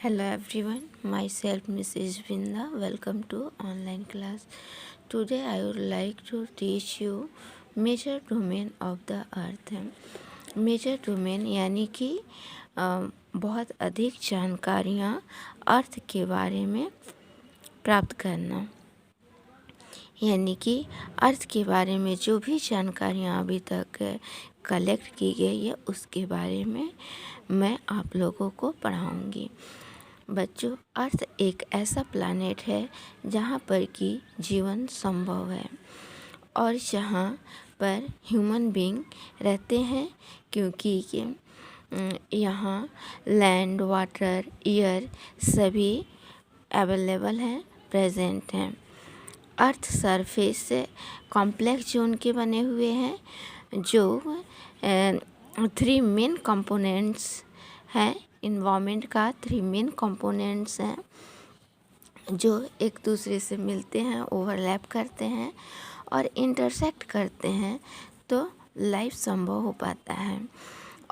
Hello everyone, myself Mrs. Vinda. Welcome to online class. Today I would like to teach you major domain of the earth. Major domain यानी कि बहुत अधिक जानकारियाँ अर्थ के बारे में प्राप्त करना, यानी कि अर्थ के बारे में जो भी जानकारियाँ अभी तक कलेक्ट की गई है उसके बारे में मैं आप लोगों को पढ़ाऊँगी। बच्चों, अर्थ एक ऐसा प्लैनेट है जहाँ पर कि जीवन संभव है और जहाँ पर ह्यूमन बीइंग रहते हैं, क्योंकि यहाँ लैंड, वाटर, एयर सभी अवेलेबल हैं, प्रेजेंट हैं। अर्थ सरफेस से कॉम्प्लेक्स जोन के बने हुए हैं, जो 3 मेन कंपोनेंट्स हैं। इन्वायरमेंट का 3 मेन कंपोनेंट्स हैं जो एक दूसरे से मिलते हैं, ओवरलैप करते हैं और इंटरसेक्ट करते हैं, तो लाइफ संभव हो पाता है।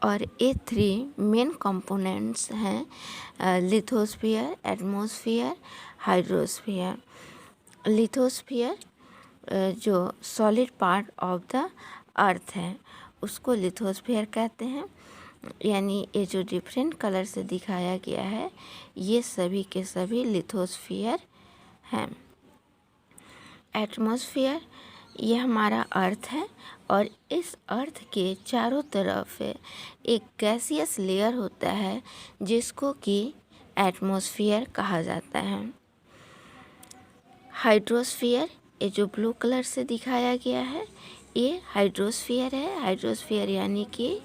और ये 3 मेन कंपोनेंट्स हैं लिथोस्फीयर, एटमॉस्फेयर, हाइड्रोस्फीयर। लिथोस्फीयर जो सॉलिड पार्ट ऑफ द अर्थ है उसको लिथोस्फीयर कहते हैं, यानी ये जो डिफरेंट कलर से दिखाया गया है ये सभी के सभी लिथोस्फीयर हैं। एटमॉस्फेयर ये हमारा अर्थ है और इस अर्थ के चारों तरफ एक गैसियस लेयर होता है जिसको कि एटमॉस्फेयर कहा जाता है। हाइड्रोस्फीयर ये जो ब्लू कलर से दिखाया गया है ये हाइड्रोस्फीयर है। हाइड्रोस्फीयर यानी कि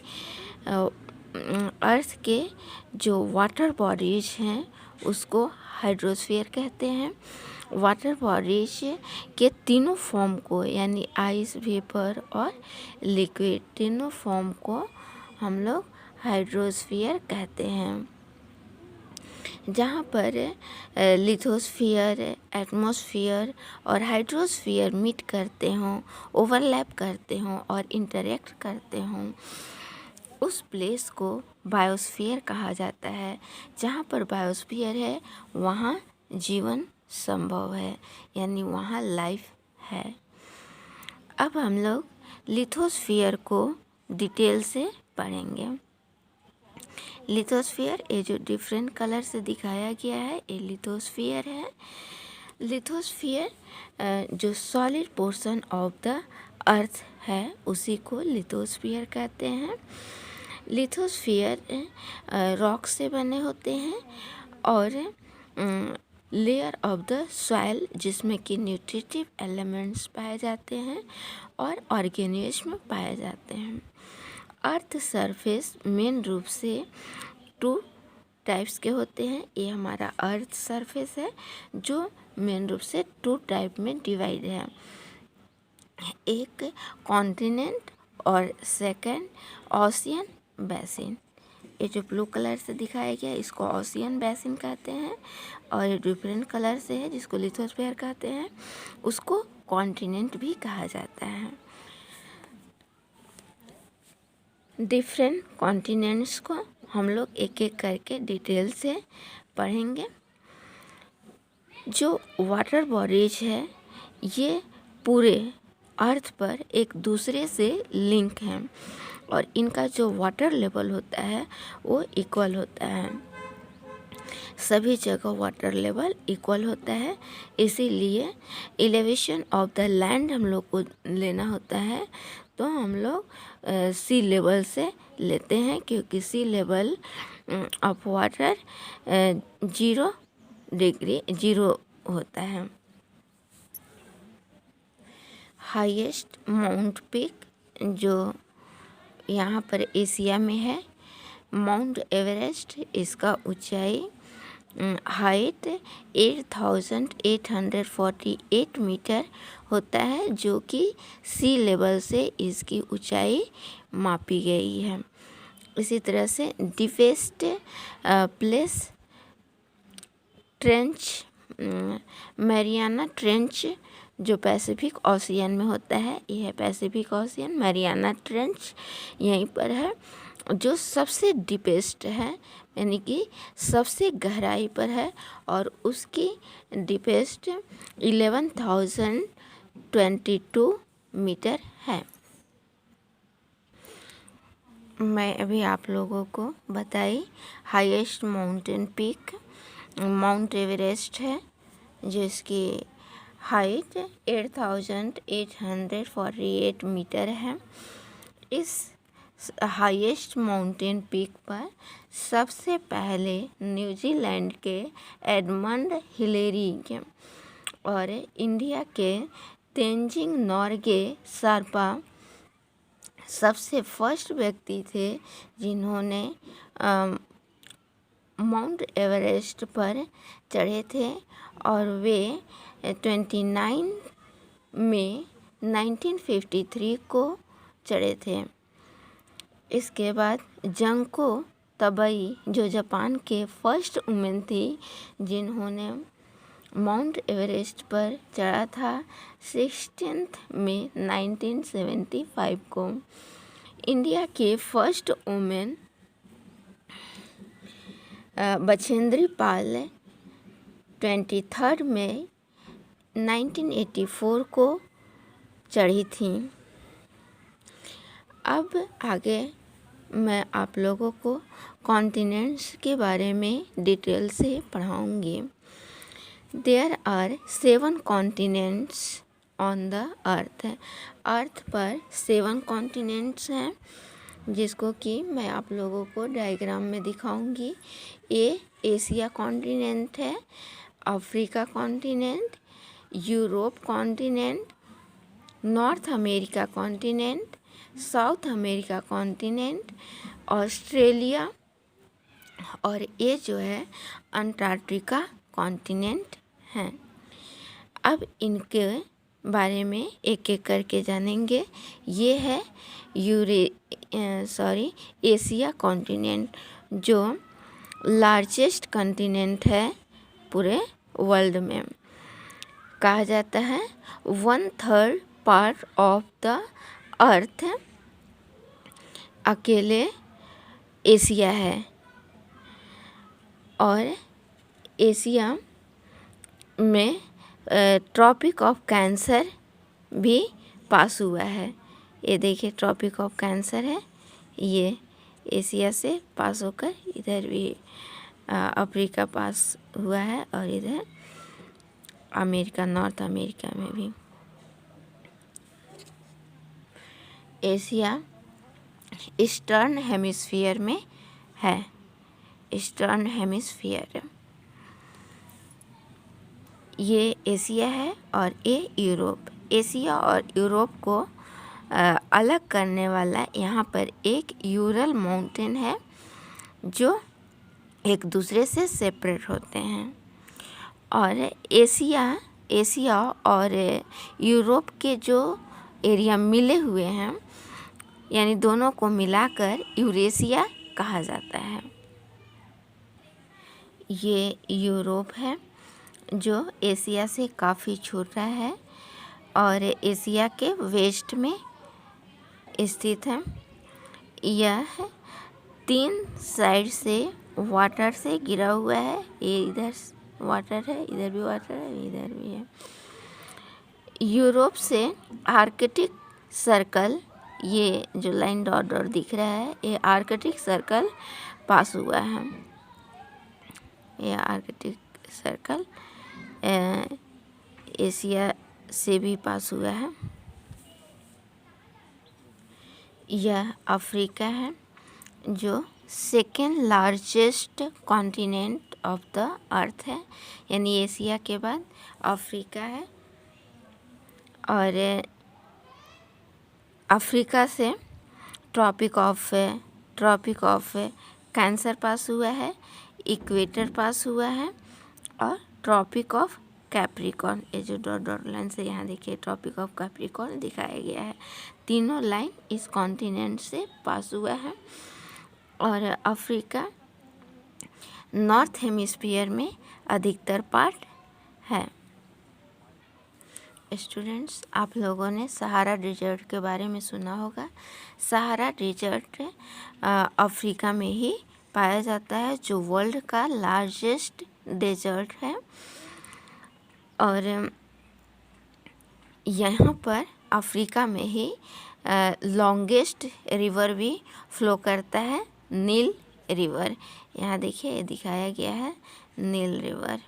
अर्थ के जो वाटर बॉडीज हैं उसको हाइड्रोस्फीयर कहते हैं। वाटर बॉडीज के तीनों फॉर्म को, यानी आइस, वेपर और लिक्विड, तीनों फॉर्म को हम लोग हाइड्रोस्फीयर कहते हैं। जहाँ पर लिथोस्फीयर, एटमॉस्फेयर और हाइड्रोस्फीयर मीट करते हों, ओवरलैप करते हों और इंटरेक्ट करते हों, उस प्लेस को बायोस्फीयर कहा जाता है। जहाँ पर बायोस्फीयर है वहाँ जीवन संभव है, यानी वहाँ लाइफ है। अब हम लोग लिथोस्फीयर को डिटेल से पढ़ेंगे। लिथोस्फीयर ये जो डिफरेंट कलर से दिखाया गया है ये लिथोस्फीयर है। लिथोस्फीयर जो सॉलिड पोर्शन ऑफ द अर्थ है उसी को लिथोस्फीयर कहते हैं। लिथोस्फीयर रॉक से बने होते हैं और लेयर ऑफ द सॉइल जिसमें कि न्यूट्रिटिव एलिमेंट्स पाए जाते हैं और ऑर्गेनिज्म पाए जाते हैं। अर्थ सरफेस मेन रूप से 2 टाइप्स के होते हैं। ये हमारा अर्थ सरफेस है जो मेन रूप से 2 टाइप में डिवाइड है, एक कॉन्टिनेंट और सेकंड ओशियन बेसिन। ये जो ब्लू कलर से दिखाया गया है इसको ओशियन बेसिन कहते हैं और ये डिफरेंट कलर से है जिसको लिथोस्फीयर कहते हैं उसको कॉन्टिनेंट भी कहा जाता है। डिफरेंट कॉन्टिनेंट्स को हम लोग एक एक करके डिटेल से पढ़ेंगे। जो वाटर बॉडीज है ये पूरे अर्थ पर एक दूसरे से लिंक हैं और इनका जो वाटर लेवल होता है वो इक्वल होता है। सभी जगह वाटर लेवल इक्वल होता है, इसीलिए एलिवेशन ऑफ द लैंड हम लोग को लेना होता है तो हम लोग सी लेवल से लेते हैं, क्योंकि सी लेवल ऑफ वाटर 0 डिग्री 0 होता है। हाईएस्ट माउंट पीक जो यहाँ पर एशिया में है माउंट एवरेस्ट, इसका ऊंचाई हाइट 8848 मीटर होता है जो कि सी लेवल से इसकी ऊंचाई मापी गई है। इसी तरह से deepest place trench, Mariana trench जो पैसिफिक ओशियन में होता है, यह है पैसिफिक ओशियन। मैरियाना ट्रेंच यहीं पर है। जो सबसे डीपेस्ट है यानी कि सबसे गहराई पर है और उसकी डीपेस्ट 11,022 मीटर है। मैं अभी आप लोगों को बताई highest mountain peak mount Everest है, जिसकी हाइट 8,848 मीटर है। इस हाईएस्ट माउंटेन पीक पर सबसे पहले न्यूजीलैंड के एडमंड हिलेरी के और इंडिया के तेंजिंग नोर्गे शार्पा सबसे फर्स्ट व्यक्ति थे जिन्होंने माउंट एवरेस्ट पर चढ़े थे और वे 29 मई 1953 को चढ़े थे। इसके बाद जंको तबई जो जापान के फर्स्ट वुमेन थी जिन्होंने माउंट एवरेस्ट पर चढ़ा था 16 मई 1975 को। इंडिया के फर्स्ट वुमेन बछेंद्री पाल 23 मई 1984 को चढ़ी थी। अब आगे मैं आप लोगों को कॉन्टिनेंट्स के बारे में डिटेल से पढ़ाऊँगी। There are 7 continents on the earth. Earth पर 7 कॉन्टिनेंट्स हैं, जिसको कि मैं आप लोगों को डायग्राम में दिखाऊंगी। ये एशिया कॉन्टिनेंट है, Africa continent, Europe continent, north America continent, south America continent, Australia और ये जो है अंटार्कटिका कॉन्टिनेंट हैं। अब इनके बारे में एक एक करके जानेंगे। ये है एशिया कॉन्टिनेंट, जो लार्जेस्ट कॉन्टिनेंट है पूरे वर्ल्ड में। कहा जाता है 1/3 पार्ट ऑफ द अर्थ अकेले एशिया है और एशिया में ट्रॉपिक ऑफ कैंसर भी पास हुआ है। ये देखिए ट्रॉपिक ऑफ कैंसर है, ये एशिया से पास होकर इधर भी अफ्रीका पास हुआ है और इधर अमेरिका, नॉर्थ अमेरिका में भी। एशिया ईस्टर्न हेमिस्फीयर में है। ईस्टर्न हेमिस्फीयर ये एशिया है और ये यूरोप। एशिया और यूरोप को अलग करने वाला यहाँ पर एक यूरल माउंटेन है जो एक दूसरे से सेपरेट होते हैं। और एशिया और यूरोप के जो एरिया मिले हुए हैं, यानी दोनों को मिलाकर यूरेशिया कहा जाता है। ये यूरोप है जो एशिया से काफ़ी छोटा है और एशिया के वेस्ट में स्थित है। यह 3 साइड से वाटर से घिरा हुआ है। ये इधर वाटर है, इधर भी वाटर है, इधर भी है। यूरोप से आर्कटिक सर्कल, ये जो लाइन डॉट डॉट दिख रहा है, ये आर्कटिक सर्कल पास हुआ है। ये आर्कटिक सर्कल एशिया से भी पास हुआ है। यह अफ्रीका है जो second largest continent of the अर्थ है, यानी एशिया के बाद अफ्रीका है। और अफ्रीका से ट्रॉपिक ऑफ कैंसर पास हुआ है, इक्वेटर पास हुआ है और ट्रॉपिक ऑफ कैप्रिकॉर्न, ये जो डॉट डॉट लाइन से यहाँ देखिए ट्रॉपिक ऑफ कैप्रिकॉर्न दिखाया गया है। तीनों लाइन इस कॉन्टिनेंट से पास हुआ है। और अफ्रीका नॉर्थ हेमिस्फीयर में अधिकतर पार्ट है। स्टूडेंट्स, आप लोगों ने सहारा डेजर्ट के बारे में सुना होगा। सहारा डेजर्ट अफ्रीका में ही पाया जाता है, जो वर्ल्ड का लार्जेस्ट डेजर्ट है। और यहाँ पर अफ्रीका में ही लॉन्गेस्ट रिवर भी फ्लो करता है, नील रिवर। यहाँ देखिए, ये दिखाया गया है नील रिवर।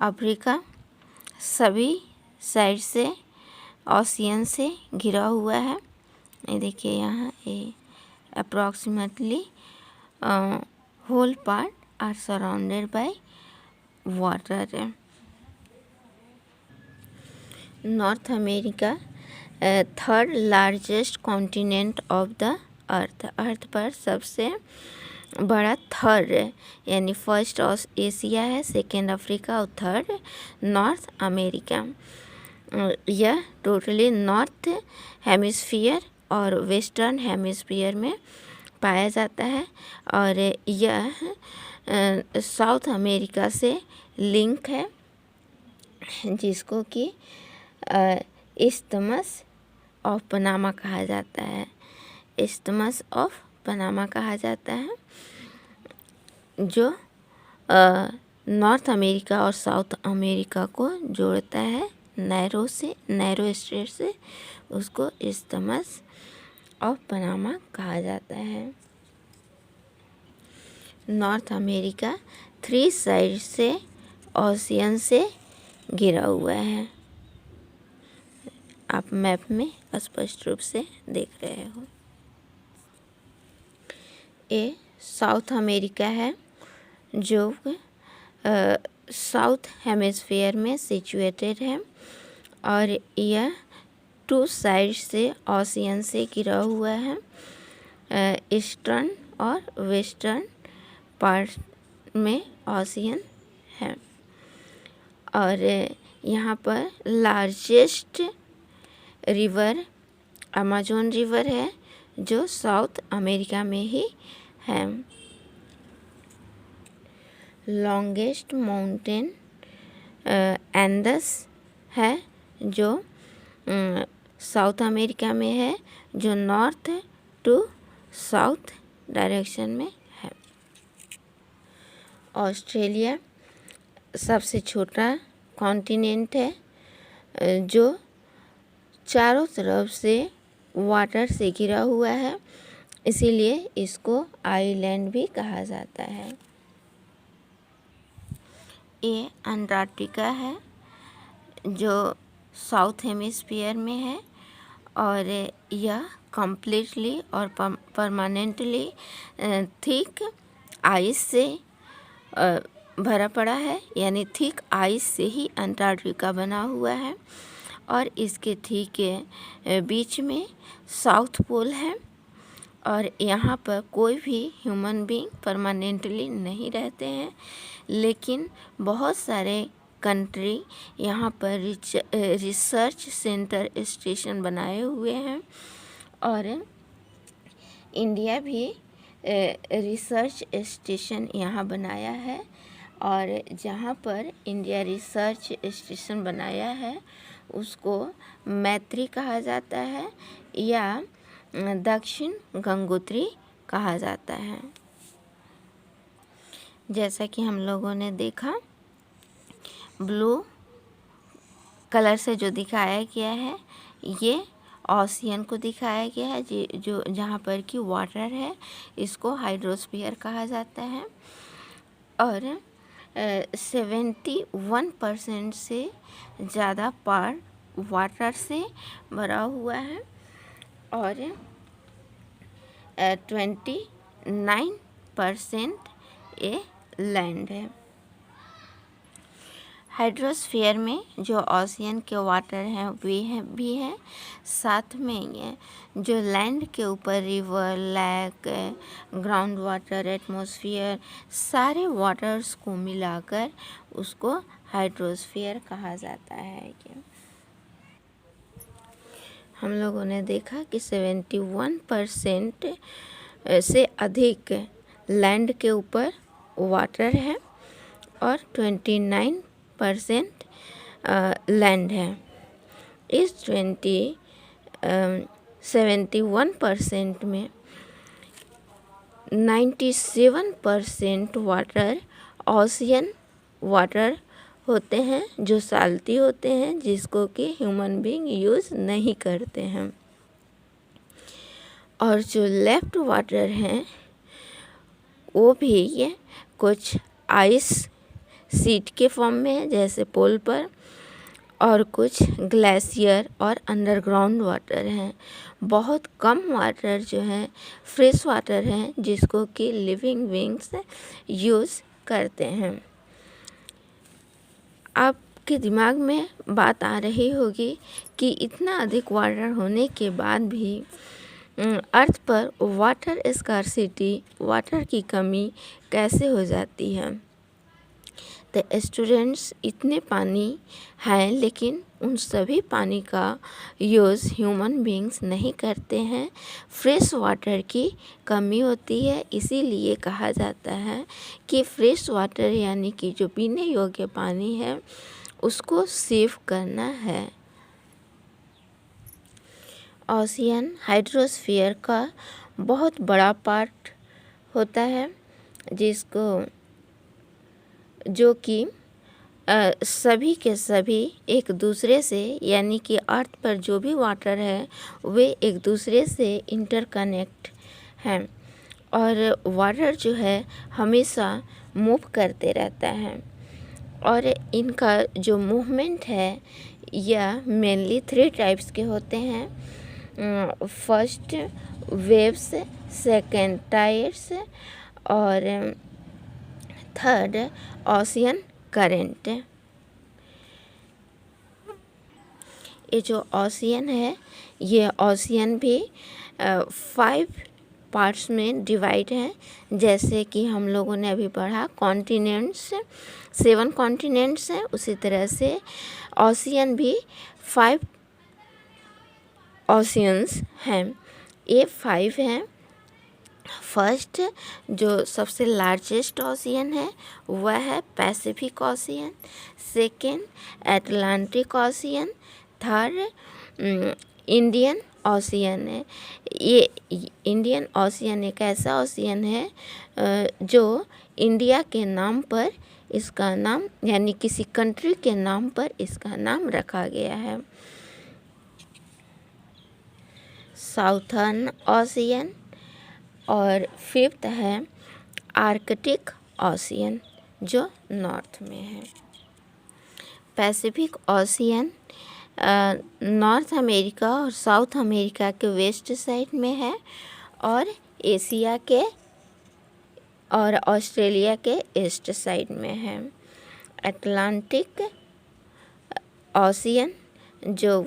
अफ्रीका सभी साइड से ओशियन से घिरा हुआ है। ये देखिए, यहाँ ये approximately whole part are surrounded by water. North America third largest continent of the earth. Earth पर सबसे बड़ा थर्ड यानी फर्स्ट एशिया है, सेकेंड अफ्रीका और थर्ड नॉर्थ अमेरिका। यह टोटली नॉर्थ हेमिस्फीयर और वेस्टर्न हेमिस्फीयर में पाया जाता है। और यह साउथ अमेरिका से लिंक है, जिसको कि इस्थमस ऑफ पनामा कहा जाता है। इस्थमस ऑफ पनामा कहा जाता है, जो नॉर्थ अमेरिका और साउथ अमेरिका को जोड़ता है नैरो स्ट्रेट से। उसको इस्थमस ऑफ पनामा कहा जाता है। नॉर्थ अमेरिका 3 साइड से ओशियन से घिरा हुआ है। आप मैप में स्पष्ट रूप से देख रहे हो। ये साउथ अमेरिका है, जो साउथ हेमिस्फीयर में सिचुएटेड है। और यह 2 साइड से ओशियन से घिरा हुआ है, ईस्टर्न और वेस्टर्न पार्ट में ओशियन है। और यहाँ पर लार्जेस्ट रिवर अमेज़न रिवर है, जो साउथ अमेरिका में ही है। लॉन्गेस्ट माउंटेन एंडस है, जो साउथ अमेरिका में है, जो नॉर्थ टू साउथ डायरेक्शन में है। ऑस्ट्रेलिया सबसे छोटा कॉन्टिनेंट है, जो चारों तरफ से वाटर से घिरा हुआ है, इसीलिए इसको आइलैंड भी कहा जाता है। ये अंटार्कटिका है, जो साउथ हेमिस्फीयर में है। और यह कम्प्लीटली और परमानेंटली थिक आइस से भरा पड़ा है, यानी थिक आइस से ही अंटार्कटिका बना हुआ है। और इसके ठीक बीच में साउथ पोल है। और यहाँ पर कोई भी ह्यूमन बीइंग परमानेंटली नहीं रहते हैं, लेकिन बहुत सारे कंट्री यहाँ पर रिसर्च सेंटर स्टेशन बनाए हुए हैं। और इंडिया भी रिसर्च स्टेशन यहाँ बनाया है। और जहाँ पर इंडिया रिसर्च स्टेशन बनाया है, उसको मैत्री कहा जाता है या दक्षिण गंगोत्री कहा जाता है। जैसा कि हम लोगों ने देखा, ब्लू कलर से जो दिखाया गया है, ये ओशियन को दिखाया गया है, जो जहाँ पर कि वाटर है, इसको हाइड्रोस्फीयर कहा जाता है। और 71% से ज़्यादा पार्ट वाटर से भरा हुआ है। और 29% ये लैंड है। हाइड्रोस्फीयर में जो ओशियन के वाटर हैं भी हैं, साथ में ये जो लैंड के ऊपर river, lake, ground water, atmosphere, सारे वाटर्स को मिलाकर उसको हाइड्रोस्फीयर कहा जाता है। हम लोगों ने देखा कि 71% से अधिक लैंड के ऊपर वाटर है और 29% लैंड है। इस 71% में 97% वाटर ओशियन वाटर होते हैं जो साल्टी होते हैं, जिसको कि ह्यूमन बीइंग यूज़ नहीं करते हैं। और जो लेफ्ट वाटर हैं वो भी ये कुछ आइस शीट के फॉर्म में है जैसे पोल पर, और कुछ ग्लेशियर और अंडरग्राउंड वाटर हैं। बहुत कम वाटर जो है फ्रेश वाटर हैं जिसको कि लिविंग बीइंग्स यूज़ करते हैं। आपके दिमाग में बात आ रही होगी कि इतना अधिक वाटर होने के बाद भी अर्थ पर वाटर स्कार्सिटी, वाटर की कमी कैसे हो जाती है। तो स्टूडेंट्स, इतने पानी हैं लेकिन उन सभी पानी का यूज़ ह्यूमन बीइंग्स नहीं करते हैं। फ्रेश वाटर की कमी होती है, इसीलिए कहा जाता है कि फ्रेश वाटर यानी कि जो पीने योग्य पानी है उसको सेव करना है। ओशियन हाइड्रोस्फीयर का बहुत बड़ा पार्ट होता है जो कि सभी के सभी एक दूसरे से, यानी कि अर्थ पर जो भी वाटर है वे एक दूसरे से इंटरकनेक्ट हैं। और वाटर जो है हमेशा मूव करते रहता है, और इनका जो मूवमेंट है यह मेनली 3 टाइप्स के होते हैं। फर्स्ट वेव्स, सेकेंड टाइड्स, और थर्ड ओशियन करंट। ये जो ओशियन है, ये ओशियन भी 5 पार्ट्स में डिवाइड है। जैसे कि हम लोगों ने अभी पढ़ा कॉन्टिनेंट्स, 7 कॉन्टिनेंट्स हैं, उसी तरह से ओशियन भी 5 ओशियंस हैं। ये 5 हैं। फर्स्ट जो सबसे लार्जेस्ट ओशियन है वह है Pacific ocean, second Atlantic ocean, third Indian ocean है। ये इंडियन ओशियन एक ऐसा ओशियन है जो इंडिया के नाम पर इसका नाम, यानी किसी कंट्री के नाम पर इसका नाम रखा गया है। साउथर्न ओशियन, और 5th है आर्कटिक ओशियन जो नॉर्थ में है। पैसिफिक ओशियन नॉर्थ अमेरिका और साउथ अमेरिका के वेस्ट साइड में है, और एशिया के और ऑस्ट्रेलिया के ईस्ट साइड में है। अटलांटिक ओशियन जो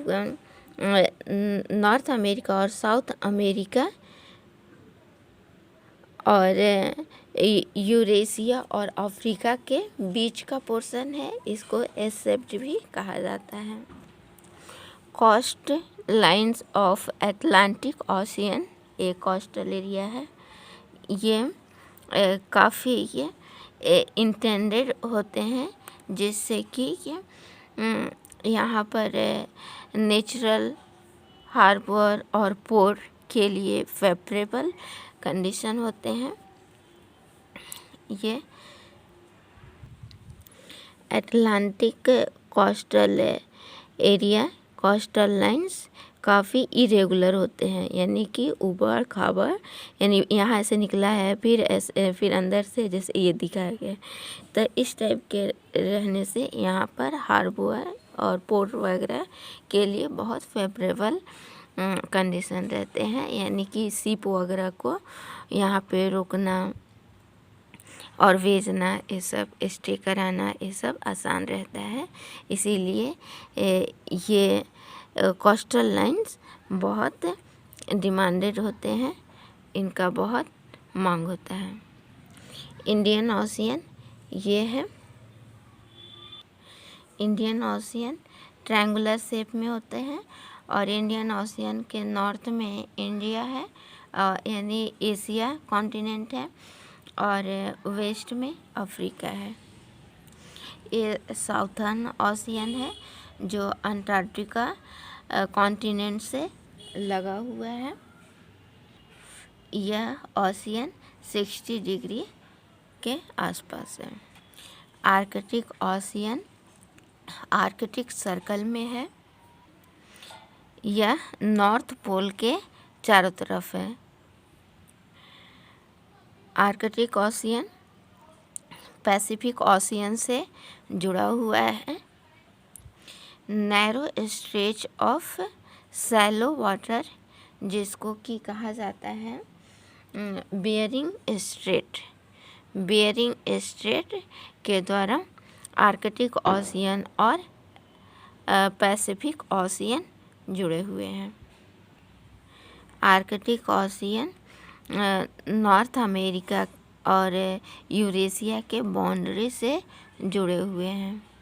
नॉर्थ अमेरिका और साउथ अमेरिका और यूरेशिया और अफ्रीका के बीच का पोर्शन है, इसको एसेप्ट भी कहा जाता है। Coast lines of Atlantic Ocean एक कोस्टल एरिया है। ये काफ़ी ये इंटेंडेड होते हैं, जिससे कि यहाँ पर नेचुरल हार्बर और पोर्ट के लिए फेवरेबल कंडीशन होते हैं। ये Atlantic coastal area, coastal lines काफ़ी इरेगुलर होते हैं, यानी कि ऊबड़ खाबड़, यानी यहाँ ऐसे निकला है फिर ऐसे फिर अंदर से जैसे ये दिखाया गया है। तो इस टाइप के रहने से यहाँ पर हार्बर और पोर्ट वगैरह के लिए बहुत फेवरेबल कंडीशन रहते हैं, यानी कि शिप वगैरह को यहाँ पे रोकना और भेजना, ये सब स्टे कराना, ये सब आसान रहता है। इसीलिए ये कोस्टल लाइंस बहुत डिमांडेड होते हैं, इनका बहुत मांग होता है। इंडियन ओशियन ये है। इंडियन ओशियन ट्रायंगुलर शेप में होते हैं, और इंडियन ओशियन के नॉर्थ में इंडिया है, यानी एशिया कॉन्टिनेंट है, और वेस्ट में अफ्रीका है। ये साउथर्न ओशियन है जो अंटार्कटिका कॉन्टिनेंट से लगा हुआ है। यह ओशियन 60 डिग्री के आसपास है। आर्कटिक ओशियन आर्कटिक सर्कल में है। यह नॉर्थ पोल के चारों तरफ है। आर्कटिक ओशियन पैसिफिक ओशियन से जुड़ा हुआ है। Narrow stretch of shallow water, जिसको कि कहा जाता है बेयरिंग स्ट्रेट के द्वारा आर्कटिक ओशियन और पैसिफिक ओशियन जुड़े हुए हैं। आर्कटिक ओशियन नॉर्थ अमेरिका और यूरेशिया के बाउंड्री से जुड़े हुए हैं।